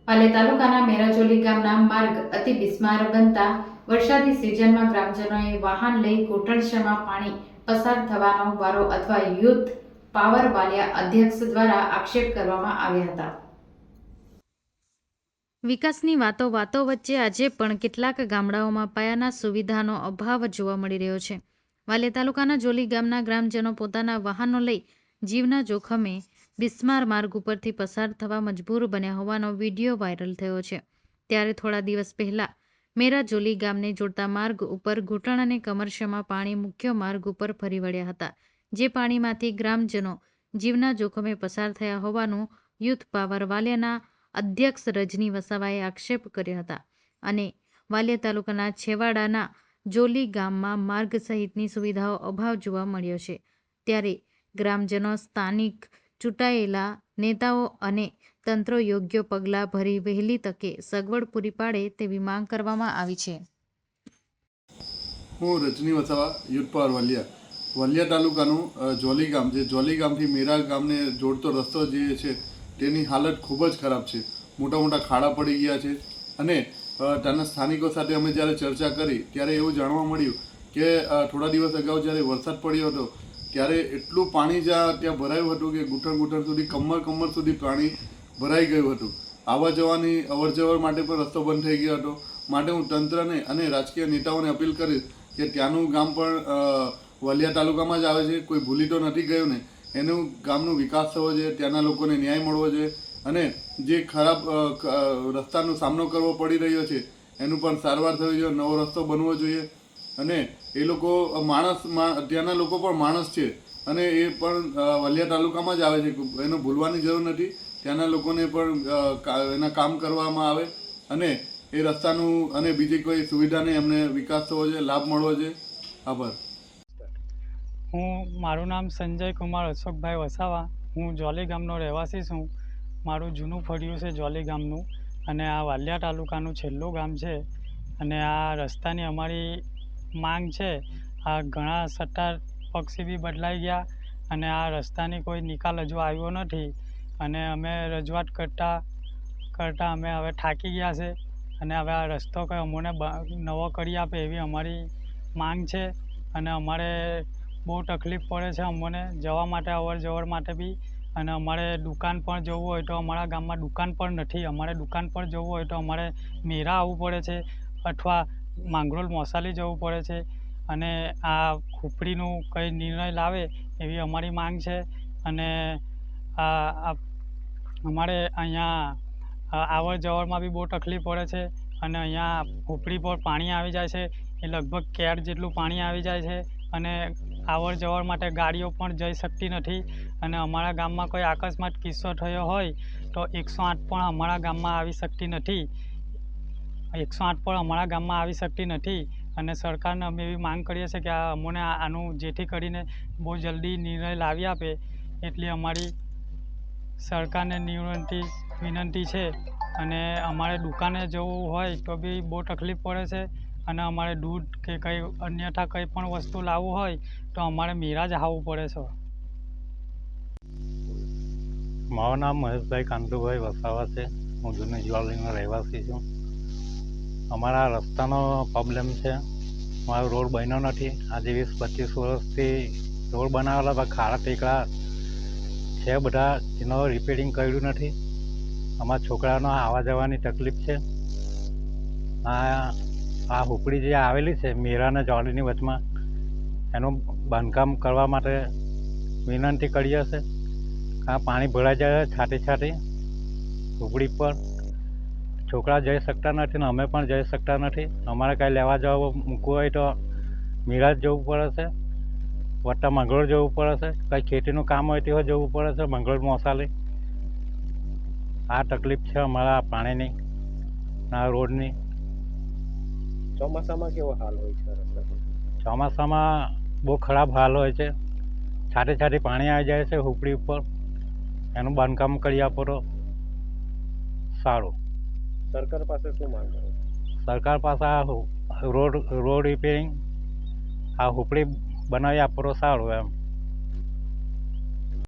પાલે તાલુકાના મેરાજોલી ગામના માર્ગ અતિ બિસ્માર બનતા વરસાદી સિઝનમાં ગ્રામજનોએ વાહન લઈ ઘૂંટણસમાં પાણી પસાર થવાનો વારો અથવા યુથ પાવર વાલિયા અધ્યક્ષ દ્વારા આક્ષેપ કરવામાં આવ્યા હતા। વિકાસની વાતો વચ્ચે આજે પણ કેટલાક ગામડાઓમાં પાયાના સુવિધાનો અભાવ જોવા મળી રહ્યો છે। વાલિયા તાલુકાના જોલી ગામના ગ્રામજનો પોતાના વાહનો લઈ જીવના જોખમે બિસ્માર માર્ગ ઉપરથી પસાર થવા મજબૂર બન્યા હોવાનો વિડીયો વાયરલ થયો છે। ત્યારે થોડા દિવસ પહેલા મેરાજોલી ગામને જોડતા માર્ગ ઉપર ઘૂંટણ અને કમરશમાં પાણી મુખ્ય માર્ગ ઉપર ફરી વળ્યા હતા, જે પાણીમાંથી ગ્રામજનો જીવના જોખમે પસાર થયા હોવાનું યુથ પાવર વાલિયાના અધ્યક્ષ રજની વસાવાએ આક્ષેપ કર્યા હતા અને વાલિયા તાલુકાના છેવાડાના જોલી ગામમાં માર્ગ સહિતની સુવિધાઓ અભાવ જોવા મળ્યો છે। ત્યારે ગ્રામજનો સ્થાનિક ચૂંટાયેલા નેતાઓ અને તંત્ર યોગ્ય પગલાં ભરી વહેલી તકે સગવડ પૂરી પાડે તેવી માંગ કરવામાં આવી છે। હું રજની વસાવા યુથ પાવર વાલિયા તાલુકાનું જોલી ગામ છે। જોલી ગામથી મેરા ગામને જોડતો રસ્તો જે છે તેની હાલત ખૂબ જ ખરાબ છે। મોટા મોટા ખાડા પડી ગયા છે અને ત્યાંના સ્થાનિકો સાથે અમે જ્યારે ચર્ચા કરી ત્યારે એવું જાણવા મળ્યું કે થોડા દિવસ અગાઉ જ્યારે વરસાદ પડ્યો હતો ત્યારે એટલું પાણી ત્યાં ભરાયું હતું કે ઘૂંટણ સુધી કમર સુધી પાણી ભરાઈ ગયું હતું। આવવા જવાની અવર જવર માટે પણ રસ્તો બંધ થઈ ગયો હતો। માટે હું તંત્રને અને રાજકીય નેતાઓને અપીલ કરીશ કે ત્યાંનું ગામ પણ વાલિયા તાલુકામાં જ આવે છે, કોઈ ભૂલી તો નથી ગયું ને। એનું ગામનો વિકાસ થવો જોઈએ, ત્યાંના લોકોને ન્યાય મળવો જોઈએ અને જે ખરાબ રસ્તાનો સામનો કરવો પડી રહ્યો છે એનું પણ સારવાર થવી જોઈએ, નવો રસ્તો બનવો જોઈએ। અને એ લોકો ત્યાંના લોકો પણ માણસ છે અને એ પણ વાલિયા તાલુકામાં જ આવે છે, એનો ભૂલવાની જરૂર નથી। ત્યાંના લોકોને પણ એના કામ કરવામાં આવે અને એ રસ્તાનું અને બીજી કોઈ સુવિધાને એમને વિકાસ થવો જોઈએ, લાભ મળવો જોઈએ। આભાર। મારું નામ સંજય કુમાર અશોકભાઈ વસાવા, હું જોલી ગામનો રહેવાસી છું। મારું જૂનું ફળિયું છે જોલી ગામનું અને આ વાલિયા તાલુકાનું છેલ્લું ગામ છે અને આ રસ્તાની અમારી માંગ છે। આ ઘણા સત્તા પક્ષી બી બદલાઈ ગયા અને આ રસ્તાની કોઈ નિકાલ હજુ આવ્યો નથી અને અમે રજૂઆત કરતાં અમે હવે થાકી ગયા છે અને હવે આ રસ્તો કંઈ અમને નવો કરી આપે એવી અમારી માંગ છે। અને અમારે બહુ તકલીફ પડે છે અમને જવા માટે, અવર જવર માટે બી। અને અમારે દુકાન પણ જવું હોય તો અમારા ગામમાં દુકાન પણ નથી। અમારે દુકાન પર જવું હોય તો અમારે મેરા આવવું પડે છે અથવા માંગરોળ મોસાલી જવું પડે છે અને આ ખુપડીનું કંઈ નિર્ણય લાવે એવી અમારી માંગ છે। અને અમારે અહીંયા આવર જવરમાં બી બહુ તકલીફ પડે છે અને અહીંયા ખુપડી પર પાણી આવી જાય છે, એ લગભગ કેર જેટલું પાણી આવી જાય છે અને આવર જવર માટે ગાડીઓ પણ જઈ શકતી નથી। અને અમારા ગામમાં કોઈ અકસ્માત કિસ્સો થયો હોય તો 108 પણ અમારા ગામમાં આવી શકતી નથી। 108 પણ અમારા ગામમાં આવી શકતી નથી અને સરકારને અમે એવી માંગ કરીએ છીએ કે અમને આનું જેથી કરીને બહુ જલ્દી નિર્ણય લાવી આપે એટલી અમારી સરકારને વિનંતી છે। અને અમારે દુકાને જવું હોય તો બી બહુ તકલીફ પડે છે અને અમારે દૂધ કે કંઈ અન્યથા કંઈ પણ વસ્તુ લાવવું હોય તો અમારે મેરા જ આવવું પડે છે। મારું નામ મહેશભાઈ કાંતુભાઈ વસાવા છે। હું જૂની જ્વાલીનો રહેવાસી છું। અમારા રસ્તાનો પ્રોબ્લેમ છે। મારો રોડ બન્યો નથી। આજે 20-25 વર્ષથી રોડ બનાવેલા પણ ખાડા ટેકરા છે બધા, એનો રિપેરિંગ કર્યું નથી। અમારા છોકરાનો આવવા જવાની તકલીફ છે। આ હુપડી જે આવેલી છે મેરા અને જોલીની વચમાં, એનું બાંધકામ કરવા માટે વિનંતી કરીએ છે। આ પાણી ભરાઈ જાય છાંટી હુપડી પર, છોકરા જઈ શકતા નથી ને અમે પણ જઈ શકતા નથી। અમારે કાંઈ લેવા જવા મૂકવું હોય તો મેરા જ જવું પડે છે, વત્તા મંગળોળ જવું પડે છે। કંઈ ખેતીનું કામ હોય તેઓ જવું પડે છે મંગળોળ મોસાલી। આ તકલીફ છે અમારા પાણીની, આ રોડની। ચોમાસામાં કેવો હાલ હોય છે? ચોમાસામાં બહુ ખરાબ હાલ હોય છે। છાંટી પાણી આવી જાય છે હુપડી ઉપર, એનું બાંધકામ કરી આપો તો સારું। સરકાર પાસે શું માંગ કરો? સરકાર પાસે આ રોડ રિપેરિંગ, આ હુપડી બનાવી આપો તો સારું એમ।